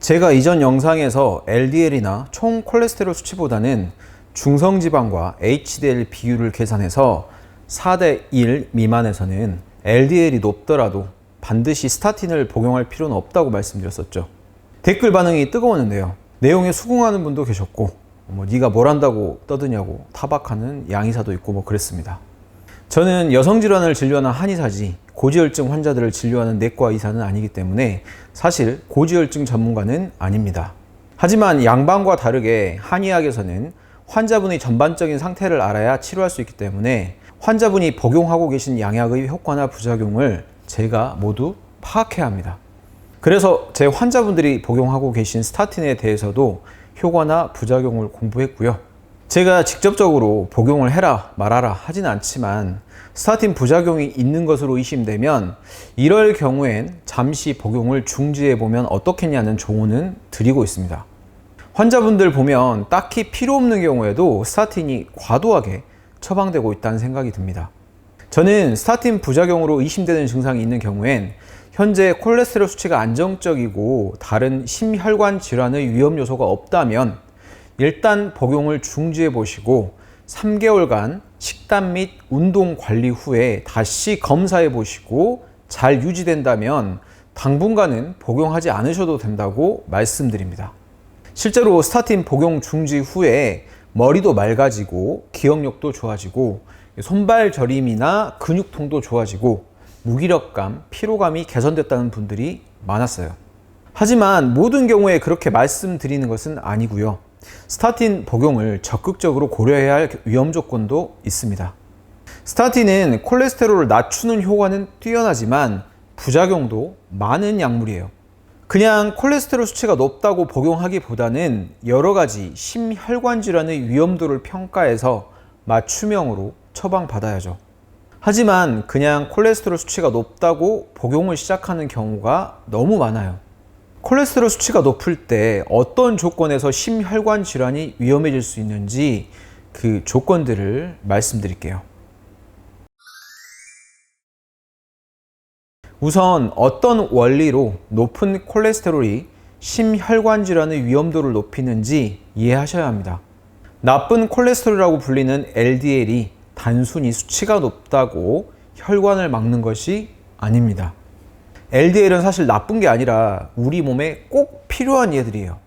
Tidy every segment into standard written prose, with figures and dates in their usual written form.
제가 이전 영상에서 LDL이나 총 콜레스테롤 수치보다는 중성지방과 HDL 비율을 계산해서 4대 1 미만에서는 LDL이 높더라도 반드시 스타틴을 복용할 필요는 없다고 말씀드렸었죠. 댓글 반응이 뜨거웠는데요. 내용에 수긍하는 분도 계셨고 네가 뭘 한다고 떠드냐고 타박하는 양의사도 있고 그랬습니다. 저는 여성질환을 진료하는 한의사지 고지혈증 환자들을 진료하는 내과 의사는 아니기 때문에 사실 고지혈증 전문가는 아닙니다. 하지만 양반과 다르게 한의학에서는 환자분의 전반적인 상태를 알아야 치료할 수 있기 때문에 환자분이 복용하고 계신 양약의 효과나 부작용을 제가 모두 파악해야 합니다. 그래서 제 환자분들이 복용하고 계신 스타틴에 대해서도 효과나 부작용을 공부했고요. 제가 직접적으로 복용을 해라 말아라 하지는 않지만 스타틴 부작용이 있는 것으로 의심되면 이럴 경우엔 잠시 복용을 중지해보면 어떻겠냐는 조언은 드리고 있습니다. 환자분들 보면 딱히 필요 없는 경우에도 스타틴이 과도하게 처방되고 있다는 생각이 듭니다. 저는 스타틴 부작용으로 의심되는 증상이 있는 경우엔 현재 콜레스테롤 수치가 안정적이고 다른 심혈관 질환의 위험 요소가 없다면 일단 복용을 중지해 보시고 3개월간 식단 및 운동 관리 후에 다시 검사해 보시고 잘 유지된다면 당분간은 복용하지 않으셔도 된다고 말씀드립니다. 실제로 스타틴 복용 중지 후에 머리도 맑아지고 기억력도 좋아지고 손발 저림이나 근육통도 좋아지고 무기력감, 피로감이 개선됐다는 분들이 많았어요. 하지만 모든 경우에 그렇게 말씀드리는 것은 아니고요. 스타틴 복용을 적극적으로 고려해야 할 위험 조건도 있습니다. 스타틴은 콜레스테롤을 낮추는 효과는 뛰어나지만 부작용도 많은 약물이에요. 그냥 콜레스테롤 수치가 높다고 복용하기보다는 여러 가지 심혈관 질환의 위험도를 평가해서 맞춤형으로 처방받아야죠. 하지만 그냥 콜레스테롤 수치가 높다고 복용을 시작하는 경우가 너무 많아요. 콜레스테롤 수치가 높을 때 어떤 조건에서 심혈관 질환이 위험해질 수 있는지 그 조건들을 말씀드릴게요. 우선 어떤 원리로 높은 콜레스테롤이 심혈관 질환의 위험도를 높이는지 이해하셔야 합니다. 나쁜 콜레스테롤이라고 불리는 LDL이 단순히 수치가 높다고 혈관을 막는 것이 아닙니다. LDL은 사실 나쁜 게 아니라 우리 몸에 꼭 필요한 얘들이에요.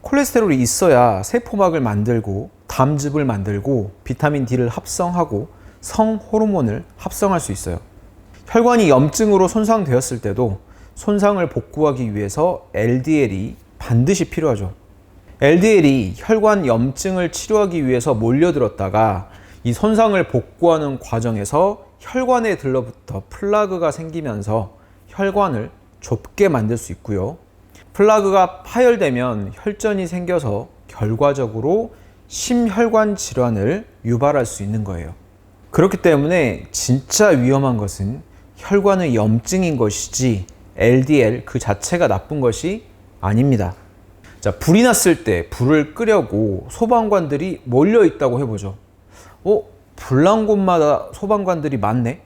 콜레스테롤이 있어야 세포막을 만들고 담즙을 만들고 비타민 D를 합성하고 성호르몬을 합성할 수 있어요. 혈관이 염증으로 손상되었을 때도 손상을 복구하기 위해서 LDL이 반드시 필요하죠. LDL이 혈관 염증을 치료하기 위해서 몰려들었다가 이 손상을 복구하는 과정에서 혈관에 들러붙어 플라그가 생기면서 혈관을 좁게 만들 수 있고요. 플라그가 파열되면 혈전이 생겨서 결과적으로 심혈관 질환을 유발할 수 있는 거예요. 그렇기 때문에 진짜 위험한 것은 혈관의 염증인 것이지 LDL 그 자체가 나쁜 것이 아닙니다. 자, 불이 났을 때 불을 끄려고 소방관들이 몰려 있다고 해보죠. 불난 곳마다 소방관들이 많네?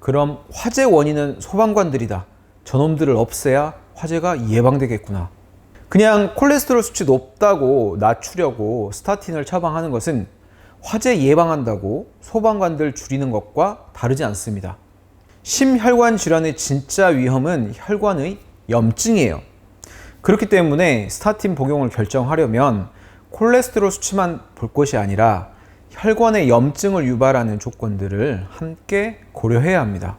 그럼 화재 원인은 소방관들이다. 저놈들을 없애야 화재가 예방되겠구나. 그냥 콜레스테롤 수치 높다고 낮추려고 스타틴을 처방하는 것은 화재 예방한다고 소방관들 줄이는 것과 다르지 않습니다. 심혈관 질환의 진짜 위험은 혈관의 염증이에요. 그렇기 때문에 스타틴 복용을 결정하려면 콜레스테롤 수치만 볼 것이 아니라 혈관의 염증을 유발하는 조건들을 함께 고려해야 합니다.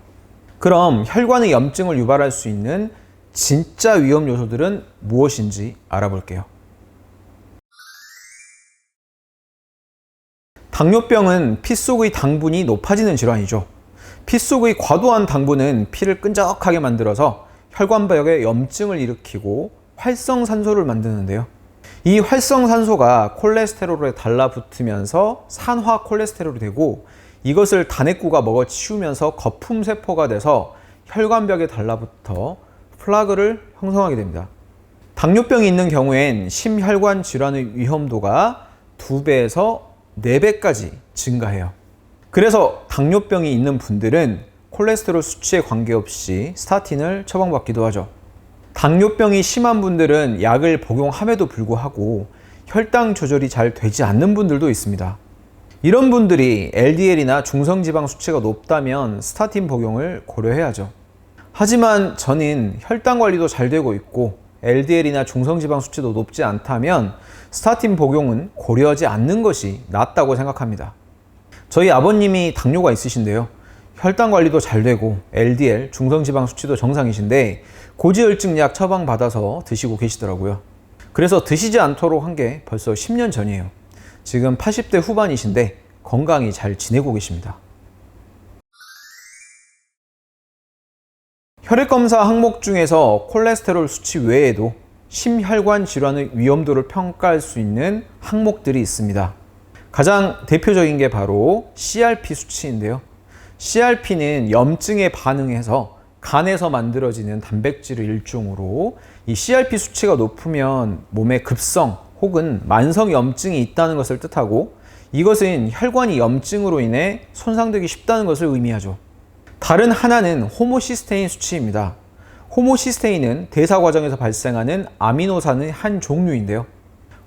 그럼 혈관의 염증을 유발할 수 있는 진짜 위험 요소들은 무엇인지 알아볼게요. 당뇨병은 피 속의 당분이 높아지는 질환이죠. 피 속의 과도한 당분은 피를 끈적하게 만들어서 혈관벽에 염증을 일으키고 활성산소를 만드는데요. 이 활성산소가 콜레스테롤에 달라붙으면서 산화 콜레스테롤이 되고 이것을 단핵구가 먹어치우면서 거품세포가 돼서 혈관벽에 달라붙어 플라그를 형성하게 됩니다. 당뇨병이 있는 경우엔 심혈관 질환의 위험도가 2배에서 4배까지 증가해요. 그래서 당뇨병이 있는 분들은 콜레스테롤 수치에 관계없이 스타틴을 처방받기도 하죠. 당뇨병이 심한 분들은 약을 복용함에도 불구하고 혈당 조절이 잘 되지 않는 분들도 있습니다. 이런 분들이 LDL이나 중성지방 수치가 높다면 스타틴 복용을 고려해야죠. 하지만 저는 혈당 관리도 잘 되고 있고 LDL이나 중성지방 수치도 높지 않다면 스타틴 복용은 고려하지 않는 것이 낫다고 생각합니다. 저희 아버님이 당뇨가 있으신데요. 혈당 관리도 잘 되고 LDL, 중성지방 수치도 정상이신데 고지혈증 약 처방받아서 드시고 계시더라고요. 그래서 드시지 않도록 한 게 벌써 10년 전이에요. 지금 80대 후반이신데 건강히 잘 지내고 계십니다. 혈액검사 항목 중에서 콜레스테롤 수치 외에도 심혈관 질환의 위험도를 평가할 수 있는 항목들이 있습니다. 가장 대표적인 게 바로 CRP 수치인데요. CRP는 염증에 반응해서 간에서 만들어지는 단백질의 일종으로 이 CRP 수치가 높으면 몸에 급성 혹은 만성 염증이 있다는 것을 뜻하고 이것은 혈관이 염증으로 인해 손상되기 쉽다는 것을 의미하죠. 다른 하나는 호모시스테인 수치입니다. 호모시스테인은 대사 과정에서 발생하는 아미노산의 한 종류인데요.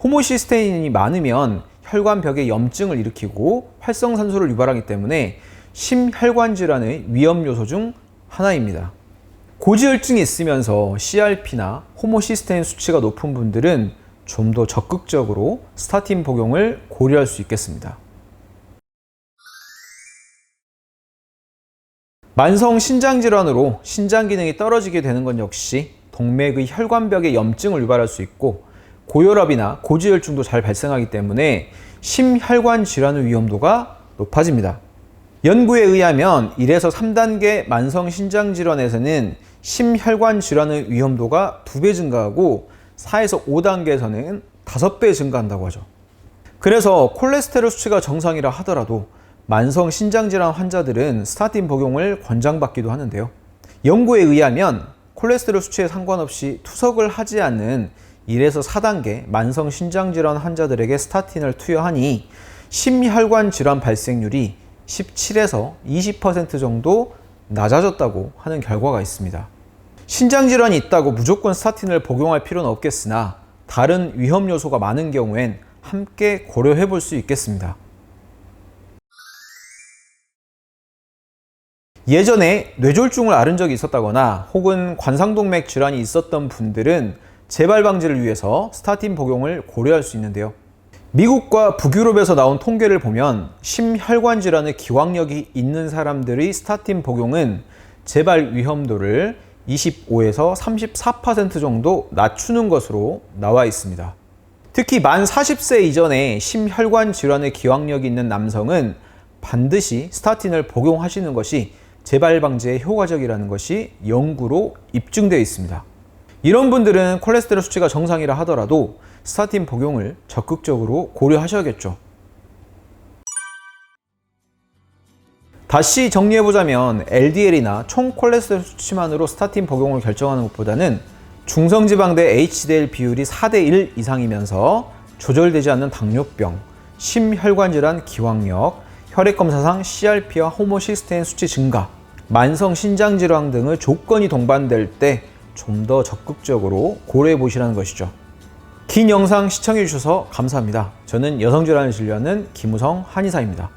호모시스테인이 많으면 혈관벽에 염증을 일으키고 활성산소를 유발하기 때문에 심혈관 질환의 위험 요소 중 하나입니다. 고지혈증이 있으면서 CRP나 호모시스테인 수치가 높은 분들은 좀 더 적극적으로 스타틴 복용을 고려할 수 있겠습니다. 만성 신장질환으로 신장 기능이 떨어지게 되는 건 역시 동맥의 혈관벽에 염증을 유발할 수 있고 고혈압이나 고지혈증도 잘 발생하기 때문에 심혈관 질환의 위험도가 높아집니다. 연구에 의하면 1에서 3단계 만성 신장질환에서는 심혈관 질환의 위험도가 2배 증가하고 4에서 5단계에서는 5배 증가한다고 하죠. 그래서 콜레스테롤 수치가 정상이라 하더라도 만성 신장질환 환자들은 스타틴 복용을 권장받기도 하는데요. 연구에 의하면 콜레스테롤 수치에 상관없이 투석을 하지 않는 1에서 4단계 만성 신장질환 환자들에게 스타틴을 투여하니 심혈관 질환 발생률이 17에서 20% 정도 낮아졌다고 하는 결과가 있습니다. 신장질환이 있다고 무조건 스타틴을 복용할 필요는 없겠으나 다른 위험 요소가 많은 경우엔 함께 고려해 볼 수 있겠습니다. 예전에 뇌졸중을 앓은 적이 있었다거나 혹은 관상동맥 질환이 있었던 분들은 재발 방지를 위해서 스타틴 복용을 고려할 수 있는데요. 미국과 북유럽에서 나온 통계를 보면 심혈관 질환의 기왕력이 있는 사람들의 스타틴 복용은 재발 위험도를 25에서 34% 정도 낮추는 것으로 나와 있습니다. 특히 만 40세 이전에 심혈관 질환의 기왕력이 있는 남성은 반드시 스타틴을 복용하시는 것이 재발 방지에 효과적이라는 것이 연구로 입증되어 있습니다. 이런 분들은 콜레스테롤 수치가 정상이라 하더라도 스타틴 복용을 적극적으로 고려하셔야겠죠. 다시 정리해보자면 LDL이나 총 콜레스테롤 수치만으로 스타틴 복용을 결정하는 것보다는 중성지방 대 HDL 비율이 4대1 이상이면서 조절되지 않는 당뇨병, 심혈관질환 기왕력, 혈액검사상 CRP와 호모시스테인 수치 증가, 만성 신장질환 등의 조건이 동반될 때 좀 더 적극적으로 고려해 보시라는 것이죠. 긴 영상 시청해 주셔서 감사합니다. 저는 여성질환을 진료하는 김우성 한의사입니다.